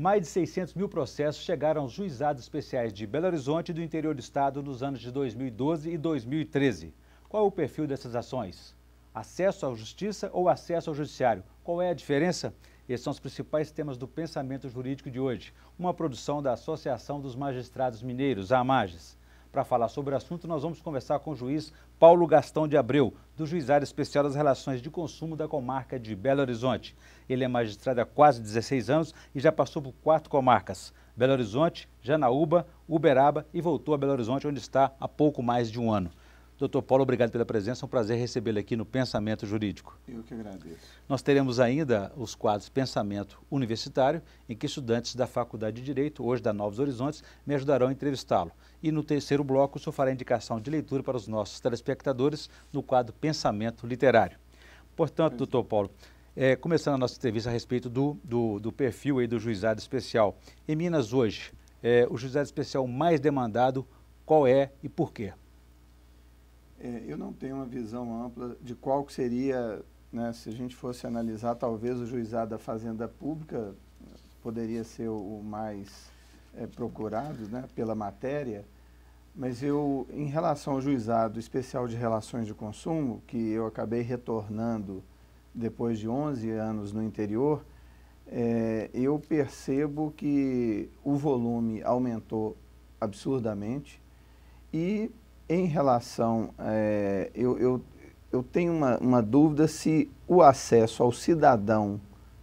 Mais de 600 mil processos chegaram aos juizados especiais de Belo Horizonte e do interior do estado nos anos de 2012 e 2013. Qual é o perfil dessas ações? Acesso à justiça ou acesso ao judiciário? Qual é a diferença? Esses são os principais temas do Pensamento Jurídico de hoje, uma produção da Associação dos Magistrados Mineiros, a AMAGES. Para falar sobre o assunto, nós vamos conversar com o juiz Paulo Gastão de Abreu, do Juizado Especial das Relações de Consumo da comarca de Belo Horizonte. Ele é magistrado há quase 16 anos e já passou por 4 comarcas: Belo Horizonte, Janaúba, Uberaba e voltou a Belo Horizonte, onde está há pouco mais de um ano. Doutor Paulo, obrigado pela presença, é um prazer recebê-lo aqui no Pensamento Jurídico. Eu que agradeço. Nós teremos ainda os quadros Pensamento Universitário, em que estudantes da Faculdade de Direito, hoje da Novos Horizontes, me ajudarão a entrevistá-lo. E no terceiro bloco, o senhor fará indicação de leitura para os nossos telespectadores no quadro Pensamento Literário. Portanto, doutor Paulo, começando a nossa entrevista a respeito do perfil aí do juizado especial. Em Minas hoje, o juizado especial mais demandado, qual é e por quê? Eu não tenho uma visão ampla de qual que seria, né, se a gente fosse analisar, talvez o juizado da Fazenda Pública poderia ser o mais procurado, né, pela matéria, mas em relação ao juizado especial de relações de consumo, que eu acabei retornando depois de 11 anos no interior, eu percebo que o volume aumentou absurdamente e em relação, eu tenho uma dúvida se o acesso ao cidadão,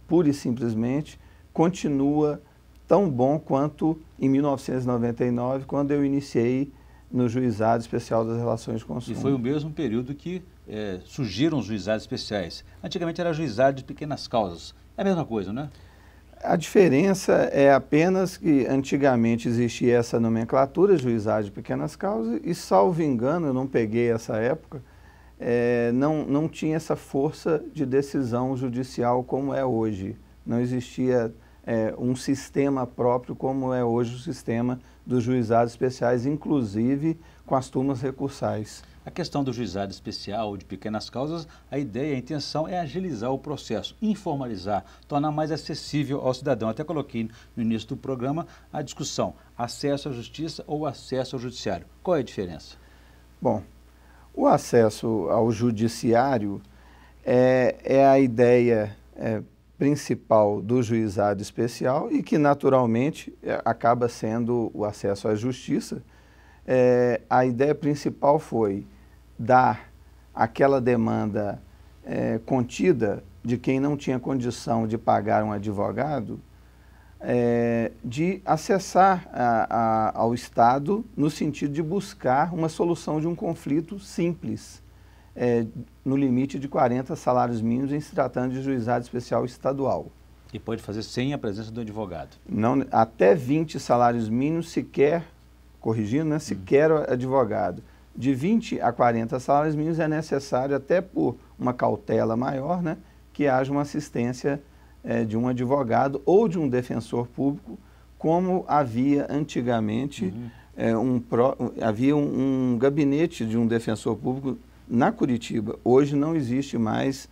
pura e simplesmente, continua tão bom quanto em 1999, quando eu iniciei no Juizado Especial das Relações de Consumo. E foi o mesmo período que surgiram os juizados especiais. Antigamente era juizado de pequenas causas. É a mesma coisa, não é? A diferença é apenas que antigamente existia essa nomenclatura, juizado de pequenas causas, e salvo engano, eu não peguei essa época, não tinha essa força de decisão judicial como é hoje. Não existia um sistema próprio como é hoje o sistema dos juizados especiais, inclusive com as turmas recursais. A questão do juizado especial de pequenas causas, a ideia, a intenção é agilizar o processo, informalizar, tornar mais acessível ao cidadão. Até coloquei no início do programa a discussão, acesso à justiça ou acesso ao judiciário. Qual é a diferença? Bom, o acesso ao judiciário é a ideia principal do juizado especial e que naturalmente acaba sendo o acesso à justiça. A ideia principal foi dar aquela demanda contida de quem não tinha condição de pagar um advogado, de acessar ao Estado no sentido de buscar uma solução de um conflito simples, no limite de 40 salários mínimos em se tratando de juizado especial estadual. E pode fazer sem a presença do advogado? Não, até 20 salários mínimos sequer, corrigindo, né, sequer advogado. De 20 a 40 salários mínimos é necessário, até por uma cautela maior, né, que haja uma assistência de um advogado ou de um defensor público, como havia antigamente, havia um gabinete de um defensor público na Curitiba. Hoje não existe mais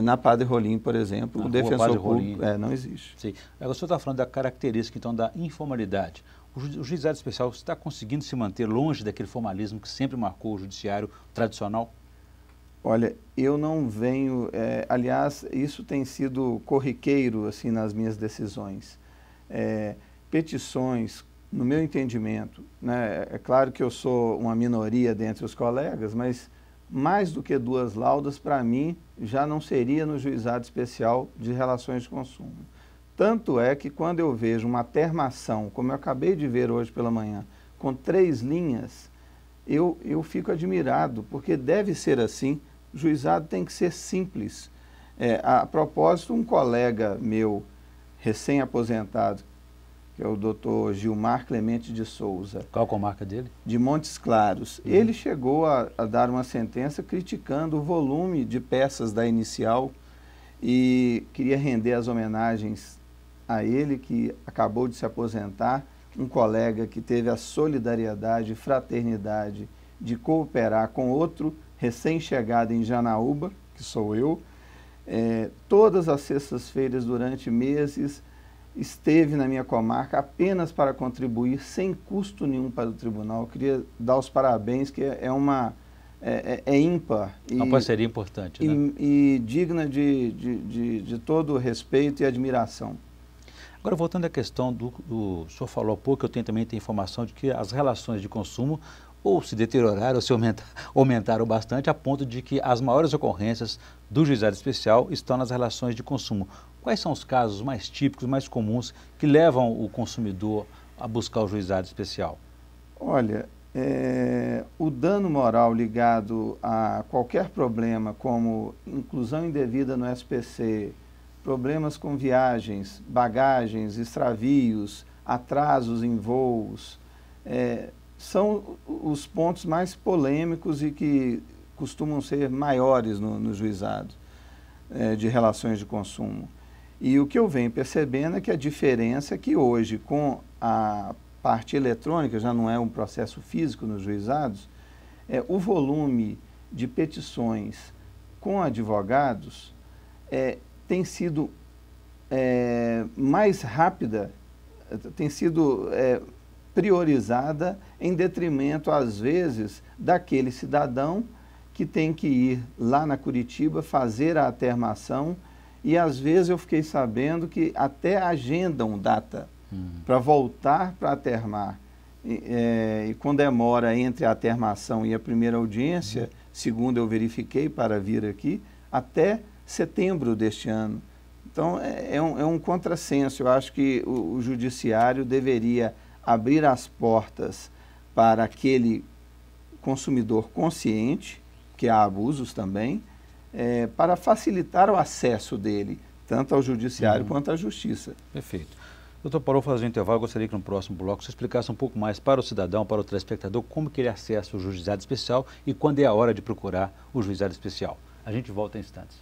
na Padre Rolim, por exemplo, o defensor público não existe. Sim. Agora, o senhor está falando da característica, então, da informalidade. O juizado especial está conseguindo se manter longe daquele formalismo que sempre marcou o judiciário tradicional? Olha, eu não venho... aliás, isso tem sido corriqueiro assim, nas minhas decisões. Petições, no meu entendimento, né, é claro que eu sou uma minoria dentre os colegas, mas mais do que 2 laudas, para mim, já não seria no juizado especial de relações de consumo. Tanto é que quando eu vejo uma termação, como eu acabei de ver hoje pela manhã, com 3 linhas, eu fico admirado, porque deve ser assim, o juizado tem que ser simples. A propósito, um colega meu, recém-aposentado, que é o doutor Gilmar Clemente de Souza. Qual a comarca dele? De Montes Claros. Ele chegou a dar uma sentença criticando o volume de peças da inicial e queria render as homenagens a ele, que acabou de se aposentar, um colega que teve a solidariedade e fraternidade de cooperar com outro recém-chegado em Janaúba, que sou eu, todas as sextas-feiras durante meses, esteve na minha comarca apenas para contribuir sem custo nenhum para o tribunal. Eu queria dar os parabéns, que é ímpar. Uma parceria importante, né? E digna de todo respeito e admiração. Agora, voltando à questão o senhor falou há pouco, eu também tenho informação de que as relações de consumo ou se deterioraram ou se aumentaram bastante, a ponto de que as maiores ocorrências do juizado especial estão nas relações de consumo. Quais são os casos mais típicos, mais comuns, que levam o consumidor a buscar o juizado especial? Olha, o dano moral ligado a qualquer problema, como inclusão indevida no SPC, problemas com viagens, bagagens, extravios, atrasos em voos, são os pontos mais polêmicos e que costumam ser maiores no juizado de relações de consumo. E o que eu venho percebendo é que a diferença é que hoje, com a parte eletrônica, já não é um processo físico nos juizados, o volume de petições com advogados tem sido mais rápida, tem sido priorizada em detrimento, às vezes, daquele cidadão que tem que ir lá na Curitiba fazer a atermação e, às vezes, eu fiquei sabendo que até agendam data para voltar para atermar. E com demora entre a atermação e a primeira audiência, segundo eu verifiquei para vir aqui, até setembro deste ano. Então, é um contrassenso. Eu acho que o judiciário deveria abrir as portas para aquele consumidor consciente, que há abusos também, para facilitar o acesso dele, tanto ao judiciário quanto à justiça. Perfeito. Doutor Paulo, vou fazer um intervalo. Eu gostaria que no próximo bloco você explicasse um pouco mais para o cidadão, para o telespectador, como que ele acessa o juizado especial e quando é a hora de procurar o juizado especial. A gente volta em instantes.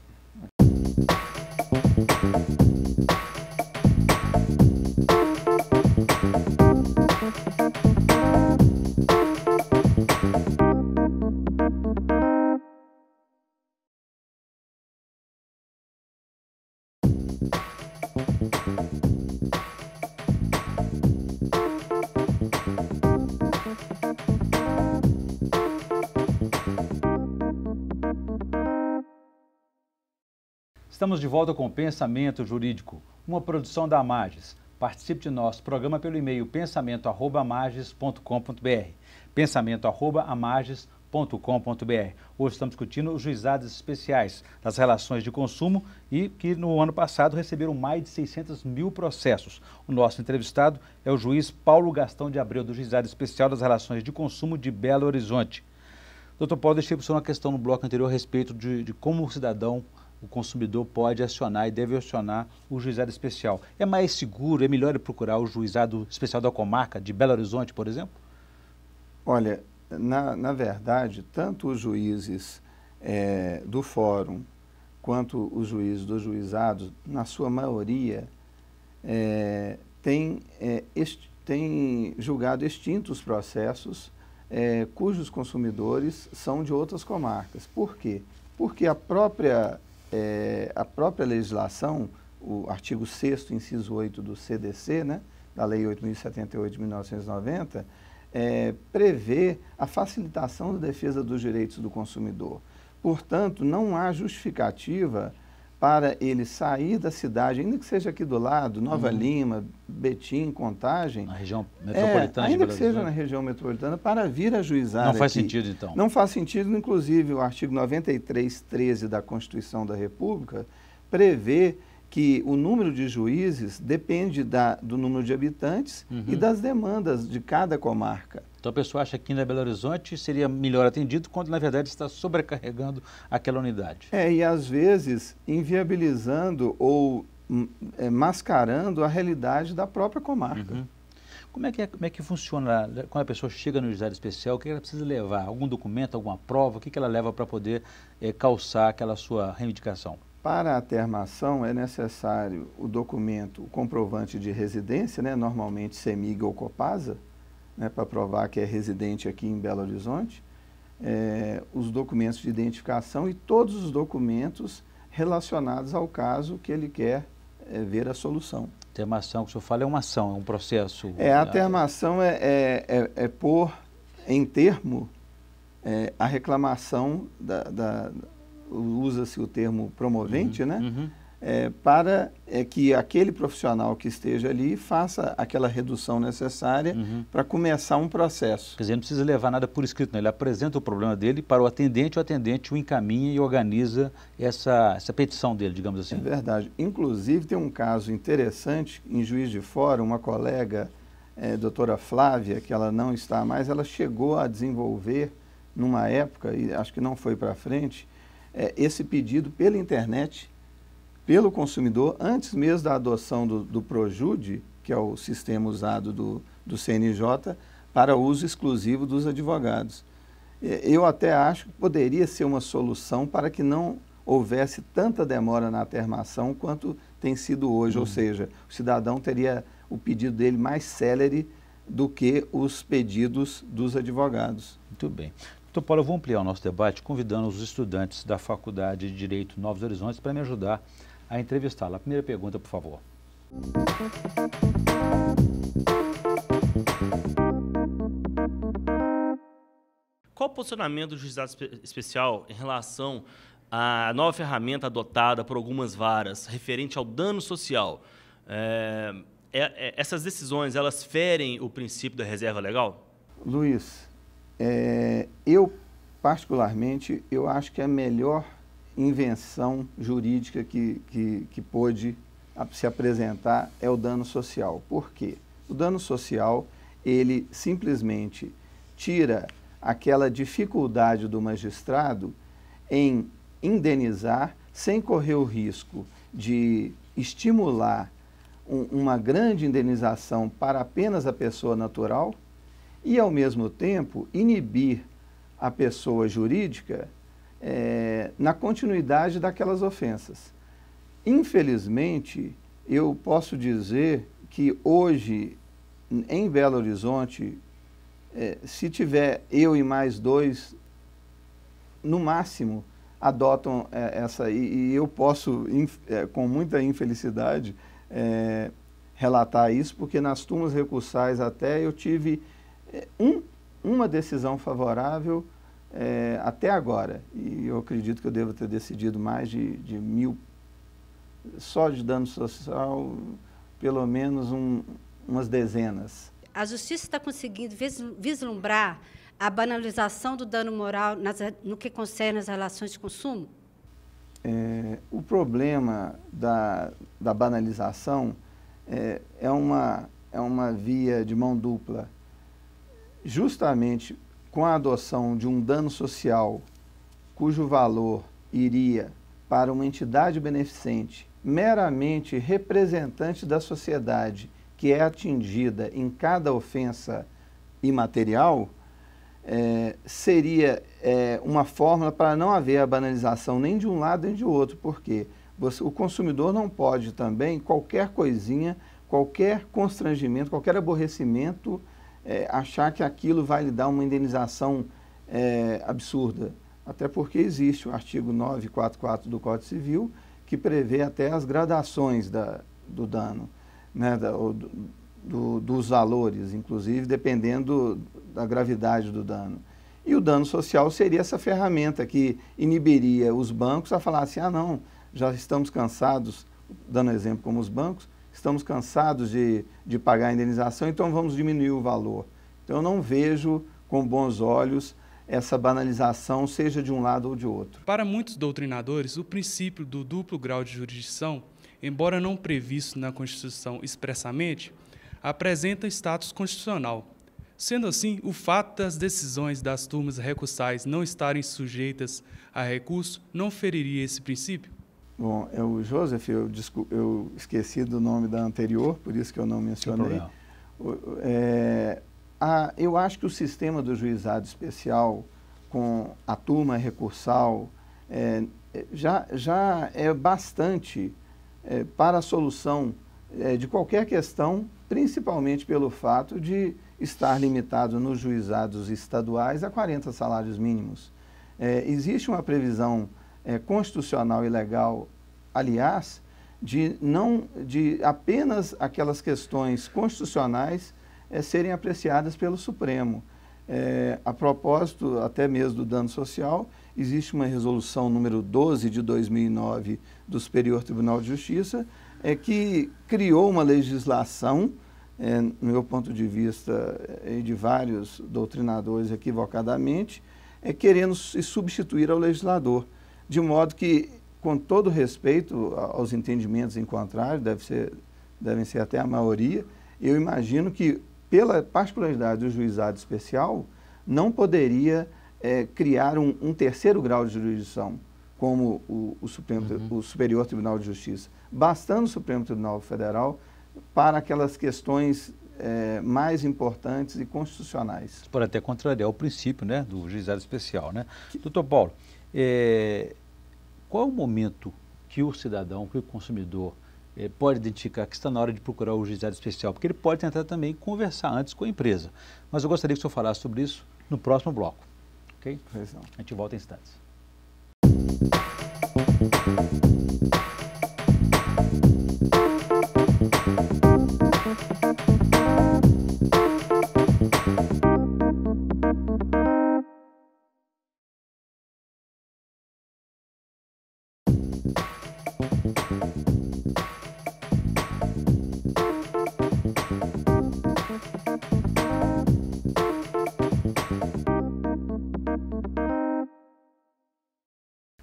Estamos de volta com o Pensamento Jurídico, uma produção da Amages. Participe de nosso programa pelo e-mail pensamento@amages.com.br, pensamento@amages.com.br. Hoje estamos discutindo os juizados especiais das relações de consumo e que no ano passado receberam mais de 600 mil processos. O nosso entrevistado é o juiz Paulo Gastão de Abreu, do Juizado Especial das Relações de Consumo de Belo Horizonte. Doutor Paulo, deixei para o senhor uma questão no bloco anterior a respeito de como o cidadão, o consumidor, pode acionar e deve acionar o juizado especial. É mais seguro, é melhor ele procurar o juizado especial da comarca de Belo Horizonte, por exemplo? Olha, na verdade, tanto os juízes do fórum quanto os juízes dos juizados, na sua maioria, têm julgado extintos processos cujos consumidores são de outras comarcas. Por quê? Porque a própria legislação, o artigo 6º, inciso 8 do CDC, né, da Lei 8.078 de 1990, prevê a facilitação da defesa dos direitos do consumidor. Portanto, não há justificativa para ele sair da cidade, ainda que seja aqui do lado, Nova Lima, Betim, Contagem. Na região metropolitana de ainda Belo que seja Horizonte. na região metropolitana, para vir ajuizar Não faz aqui. sentido, então. Não faz sentido, inclusive, o artigo 93.13 da Constituição da República prevê que o número de juízes depende do número de habitantes e das demandas de cada comarca. Então a pessoa acha que aqui na Belo Horizonte seria melhor atendido, quando na verdade está sobrecarregando aquela unidade. E às vezes inviabilizando ou mascarando a realidade da própria comarca. Como é que funciona quando a pessoa chega no juizado especial? O que ela precisa levar? Algum documento, alguma prova? O que ela leva para poder calçar aquela sua reivindicação? Para a termação é necessário o documento, o comprovante de residência, né, normalmente CEMIG ou COPASA, né, para provar que é residente aqui em Belo Horizonte, os documentos de identificação e todos os documentos relacionados ao caso que ele quer ver a solução. Termação, que o senhor fala, é uma ação, é um processo. A termação é pôr em termo a reclamação, usa-se o termo promovente, né? Para que aquele profissional que esteja ali faça aquela redução necessária para começar um processo. Quer dizer, não precisa levar nada por escrito, não. Ele apresenta o problema dele para o atendente o encaminha e organiza essa petição dele, digamos assim. É verdade. Inclusive, tem um caso interessante, em Juiz de Fora, uma colega, doutora Flávia, que ela não está mais, ela chegou a desenvolver, numa época, e acho que não foi para frente, esse pedido pela internet, pelo consumidor, antes mesmo da adoção do Projude, que é o sistema usado do CNJ, para uso exclusivo dos advogados. Eu até acho que poderia ser uma solução para que não houvesse tanta demora na termação quanto tem sido hoje, ou seja, o cidadão teria o pedido dele mais célere do que os pedidos dos advogados. Muito bem. Doutor Paulo, eu vou ampliar o nosso debate convidando os estudantes da Faculdade de Direito Novos Horizontes para me ajudar a entrevistá-la. A primeira pergunta, por favor. Qual o posicionamento do juizado especial em relação à nova ferramenta adotada por algumas varas referente ao dano social? Essas decisões, elas ferem o princípio da reserva legal? Luiz, eu particularmente, eu acho que a melhor invenção jurídica que pôde se apresentar é o dano social. Por quê? O dano social, ele simplesmente tira aquela dificuldade do magistrado em indenizar sem correr o risco de estimular uma grande indenização para apenas a pessoa natural e, ao mesmo tempo, inibir a pessoa jurídica na continuidade daquelas ofensas. Infelizmente, eu posso dizer que hoje, em Belo Horizonte, se tiver eu e mais 2, no máximo, adotam essa, e eu posso, com muita infelicidade, relatar isso, porque nas turmas recursais até eu tive uma decisão favorável até agora, e eu acredito que eu devo ter decidido mais de 1000, só de dano social, pelo menos umas dezenas. A justiça está conseguindo vislumbrar a banalização do dano moral no que concerne as relações de consumo? O problema da banalização é uma via de mão dupla. Justamente com a adoção de um dano social cujo valor iria para uma entidade beneficente meramente representante da sociedade que é atingida em cada ofensa imaterial, seria uma fórmula para não haver a banalização nem de um lado nem de outro, porque o consumidor não pode também, qualquer coisinha, qualquer constrangimento, qualquer aborrecimento, achar que aquilo vai lhe dar uma indenização absurda. Até porque existe o artigo 944 do Código Civil, que prevê até as gradações do dano, né, dos valores, inclusive, dependendo da gravidade do dano. E o dano social seria essa ferramenta que inibiria os bancos a falar assim, não, já estamos cansados, dando exemplo como os bancos, estamos cansados de pagar a indenização, então vamos diminuir o valor. Então eu não vejo com bons olhos essa banalização, seja de um lado ou de outro. Para muitos doutrinadores, o princípio do duplo grau de jurisdição, embora não previsto na Constituição expressamente, apresenta status constitucional. Sendo assim, o fato das decisões das turmas recursais não estarem sujeitas a recurso não feriria esse princípio? Bom, o Joseph, eu esqueci do nome da anterior, por isso que eu não mencionei. Eu acho que o sistema do juizado especial, com a turma recursal, já é bastante para a solução de qualquer questão, principalmente pelo fato de estar limitado nos juizados estaduais a 40 salários mínimos. Existe uma previsão constitucional e legal, aliás, de apenas aquelas questões constitucionais serem apreciadas pelo Supremo. A propósito, até mesmo do dano social, existe uma resolução número 12 de 2009 do Superior Tribunal de Justiça, que criou uma legislação, no meu ponto de vista e de vários doutrinadores equivocadamente, querendo se substituir ao legislador, de modo que, com todo respeito aos entendimentos em contrário, devem ser até a maioria, eu imagino que, pela particularidade do juizado especial, não poderia criar um terceiro grau de jurisdição, como o Superior Tribunal de Justiça, bastando o Supremo Tribunal Federal para aquelas questões mais importantes e constitucionais. Pode até contrariar o princípio, né, do juizado especial, né? Doutor Paulo, qual é o momento que o cidadão, que o consumidor pode identificar que está na hora de procurar o juizado especial? Porque ele pode tentar também conversar antes com a empresa. Mas eu gostaria que o senhor falasse sobre isso no próximo bloco. Ok? A gente volta em instantes.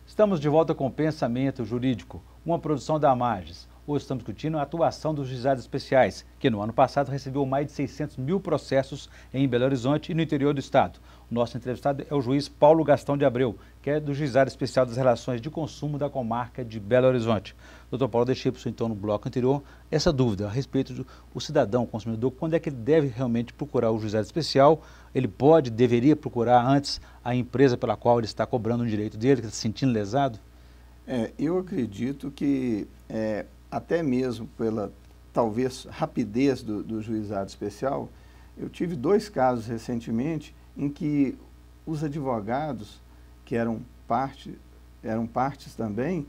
Estamos de volta com o Pensamento Jurídico, uma produção da Amages. Hoje estamos discutindo a atuação dos juizados especiais, que no ano passado recebeu mais de 600 mil processos em Belo Horizonte e no interior do estado. O nosso entrevistado é o juiz Paulo Gastão de Abreu, que é do Juizado Especial das Relações de Consumo da comarca de Belo Horizonte. Doutor Paulo, deixei para o senhor então no bloco anterior essa dúvida a respeito do cidadão, o consumidor, quando é que ele deve realmente procurar o juizado especial? Ele deveria procurar antes a empresa pela qual ele está cobrando um direito dele, que está se sentindo lesado? Eu acredito que até mesmo pela, talvez, rapidez do juizado especial, eu tive 2 casos recentemente em que os advogados, que eram partes também,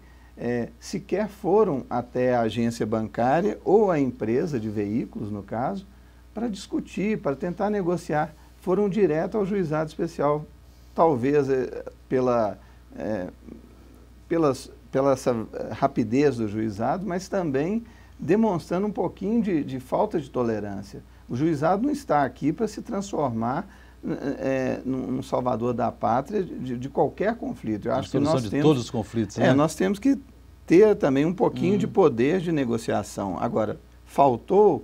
sequer foram até a agência bancária ou a empresa de veículos, no caso, para discutir, para tentar negociar. Foram direto ao juizado especial, talvez pela essa rapidez do juizado, mas também demonstrando um pouquinho de falta de tolerância. O juizado não está aqui para se transformar num salvador da pátria de qualquer conflito. Eu acho que nós temos, todos os conflitos, né? Nós temos que ter também um pouquinho de poder de negociação. Agora, faltou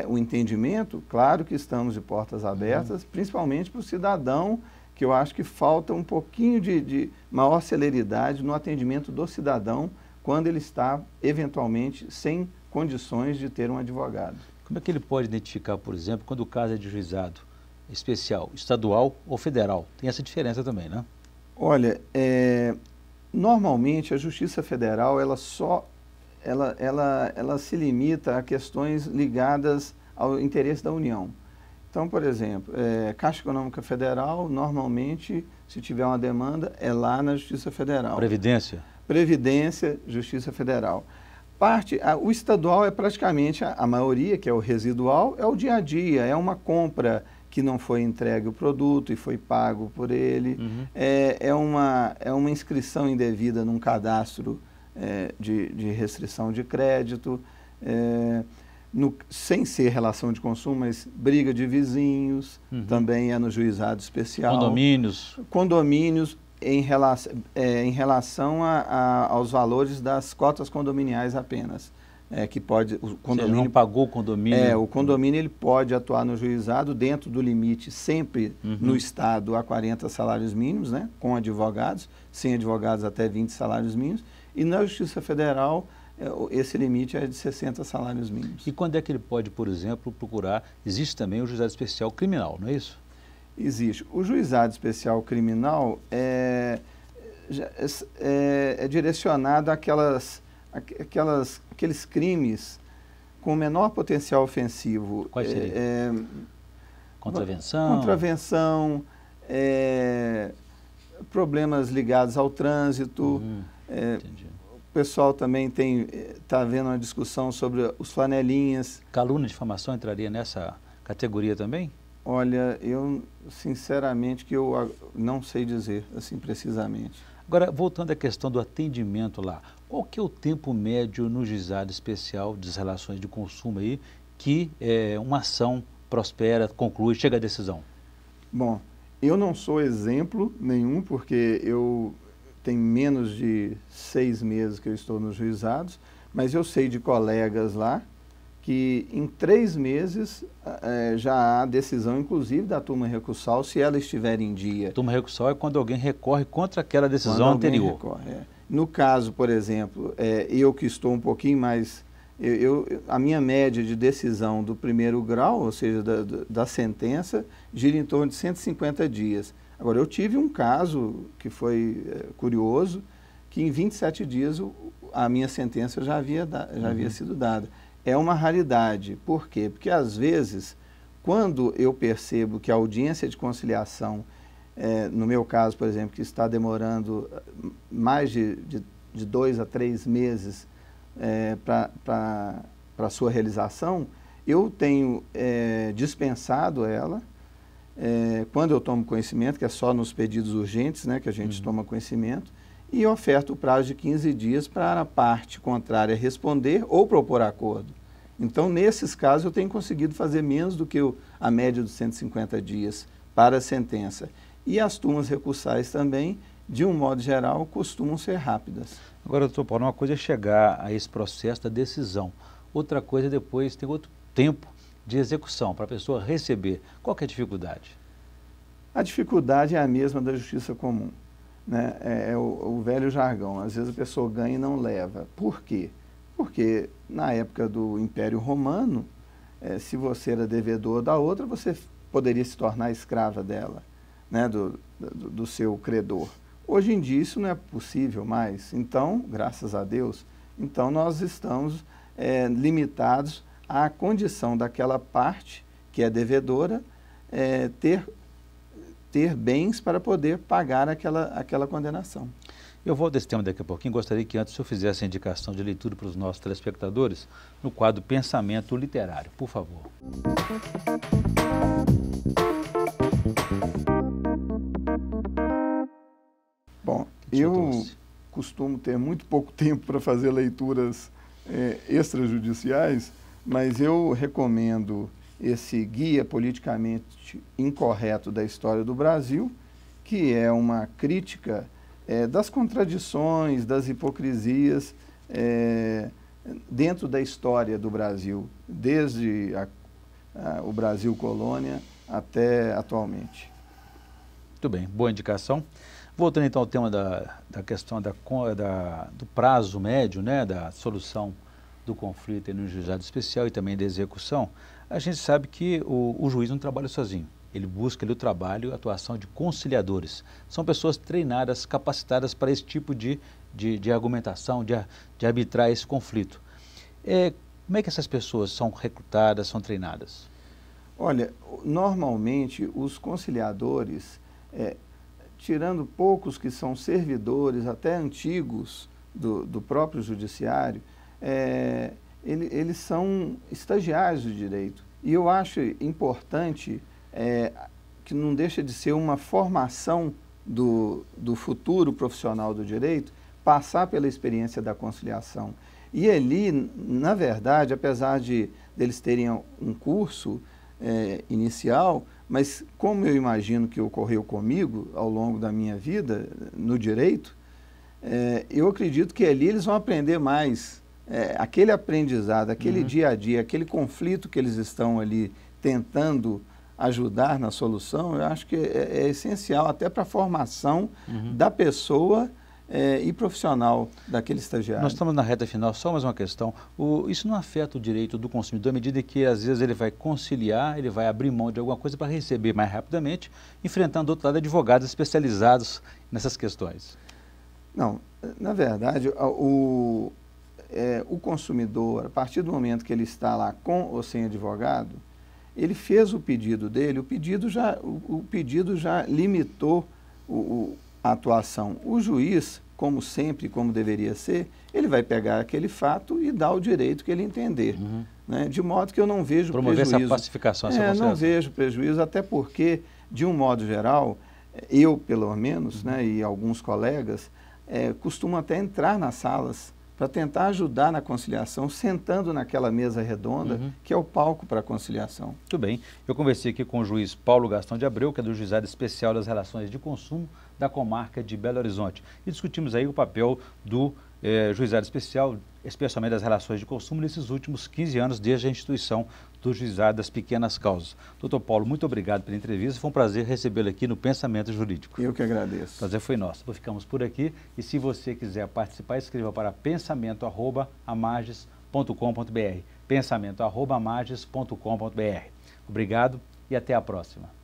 o entendimento, claro que estamos de portas abertas, principalmente para o cidadão, que eu acho que falta um pouquinho de maior celeridade no atendimento do cidadão quando ele está, eventualmente, sem condições de ter um advogado. Como é que ele pode identificar, por exemplo, quando o caso é de juizado especial, estadual ou federal? Tem essa diferença também, né? Olha, normalmente a Justiça Federal, ela se limita a questões ligadas ao interesse da União. Então, por exemplo, Caixa Econômica Federal, normalmente, se tiver uma demanda, é lá na Justiça Federal. Previdência? Previdência, Justiça Federal. O estadual é praticamente a maioria, que é o residual, é o dia a dia, é uma compra que não foi entregue o produto e foi pago por ele, é uma inscrição indevida num cadastro de restrição de crédito, sem ser relação de consumo, mas briga de vizinhos, também é no juizado especial. Condomínios em relação aos valores das cotas condominiais apenas. Que pode, o condomínio, você não pagou o condomínio? O condomínio ele pode atuar no juizado dentro do limite, sempre no Estado, a 40 salários mínimos, né, com advogados, sem advogados até 20 salários mínimos, e na Justiça Federal esse limite é de 60 salários mínimos. E quando é que ele pode, por exemplo, procurar? Existe também o juizado especial criminal, não é isso? Existe. O juizado especial criminal é direcionado àqueles crimes com menor potencial ofensivo. Quais seriam? Contravenção? Contravenção, problemas ligados ao trânsito, Entendi. pessoal também está havendo uma discussão sobre os flanelinhas. Calúnia e difamação entraria nessa categoria também? Olha, eu sinceramente que eu não sei dizer assim precisamente. Agora, voltando à questão do atendimento lá, qual que é o tempo médio no juizado especial das relações de consumo aí que uma ação prospera, conclui, chega à decisão? Bom, eu não sou exemplo nenhum, porque eu tenho menos de 6 meses que eu estou nos juizados, mas eu sei de colegas lá que em 3 meses já há decisão, inclusive, da turma recursal, se ela estiver em dia. Turma recursal é quando alguém recorre contra aquela decisão anterior. Recorre, No caso, por exemplo, eu que estou um pouquinho mais... a minha média de decisão do primeiro grau, ou seja, da sentença, gira em torno de 150 dias. Agora, eu tive um caso que foi curioso, que em 27 dias a minha sentença já havia sido dada. É uma raridade. Por quê? Porque, às vezes, quando eu percebo que a audiência de conciliação, no meu caso, por exemplo, que está demorando mais de 2 a 3 meses para a sua realização, eu tenho dispensado ela, quando eu tomo conhecimento, que é só nos pedidos urgentes, né, que a gente toma conhecimento, e oferto o prazo de 15 dias para a parte contrária responder ou propor acordo. Então, nesses casos, eu tenho conseguido fazer menos do que a média dos 150 dias para a sentença. E as turmas recursais também, de um modo geral, costumam ser rápidas. Agora, doutor Paulo, uma coisa é chegar a esse processo da decisão. Outra coisa, depois, tem outro tempo de execução para a pessoa receber. Qual que é a dificuldade? A dificuldade é a mesma da justiça comum, né? É o velho jargão. Às vezes a pessoa ganha e não leva. Por quê? Porque na época do Império Romano, se você era devedor da outra, você poderia se tornar escrava dela, né? do seu credor. Hoje em dia isso não é possível mais. Então, graças a Deus, então nós estamos limitados à condição daquela parte que é devedora ter bens para poder pagar aquela condenação. Eu volto a esse tema daqui a pouquinho. Gostaria que antes eu fizesse a indicação de leitura para os nossos telespectadores no quadro Pensamento Literário. Por favor. Bom, eu costumo ter muito pouco tempo para fazer leituras extrajudiciais, mas eu recomendo esse Guia Politicamente Incorreto da História do Brasil, que é uma crítica das contradições, das hipocrisias dentro da história do Brasil, desde o Brasil colônia até atualmente. Muito bem, boa indicação. Voltando então ao tema da questão do prazo médio, né, da solução do conflito no juizado especial e também da execução, a gente sabe que o juiz não trabalha sozinho. Ele busca ali o trabalho e a atuação de conciliadores. São pessoas treinadas, capacitadas para esse tipo de argumentação, de arbitrar esse conflito. Como é que essas pessoas são recrutadas, são treinadas? Olha, normalmente os conciliadores, tirando poucos que são servidores, até antigos do próprio judiciário, eles são estagiários do direito. E eu acho importante que não deixa de ser uma formação do futuro profissional do direito, passar pela experiência da conciliação. E ali, na verdade, apesar de eles terem um curso inicial, mas como eu imagino que ocorreu comigo ao longo da minha vida no direito, eu acredito que ali eles vão aprender mais. Aquele aprendizado, aquele dia a dia, aquele conflito que eles estão ali tentando ajudar na solução, eu acho que é essencial até para a formação da pessoa e profissional daquele estagiário. Nós estamos na reta final, só mais uma questão. Isso não afeta o direito do consumidor à medida que, às vezes, ele vai conciliar, ele vai abrir mão de alguma coisa para receber mais rapidamente, enfrentando, do outro lado, advogados especializados nessas questões? Não, na verdade, o consumidor, a partir do momento que ele está lá com ou sem advogado, ele fez o pedido dele, o pedido já limitou a atuação. O juiz, como sempre, como deveria ser, ele vai pegar aquele fato e dar o direito que ele entender. Né? De modo que eu não vejo promover prejuízo. Essa pacificação, essa não vejo prejuízo, até porque, de um modo geral, eu, pelo menos, né, e alguns colegas, costumam até entrar nas salas para tentar ajudar na conciliação, sentando naquela mesa redonda, que é o palco para a conciliação. Muito bem. Eu conversei aqui com o juiz Paulo Gastão de Abreu, que é do Juizado Especial das Relações de Consumo da comarca de Belo Horizonte. E discutimos aí o papel do Juizado Especial, especialmente das relações de consumo, nesses últimos 15 anos, desde a instituição do Juizado das Pequenas Causas. Doutor Paulo, muito obrigado pela entrevista. Foi um prazer recebê-lo aqui no Pensamento Jurídico. Eu que agradeço. O prazer foi nosso. Ficamos por aqui. E se você quiser participar, escreva para pensamento@amages.com.br. pensamento@amages.com.br. Obrigado e até a próxima.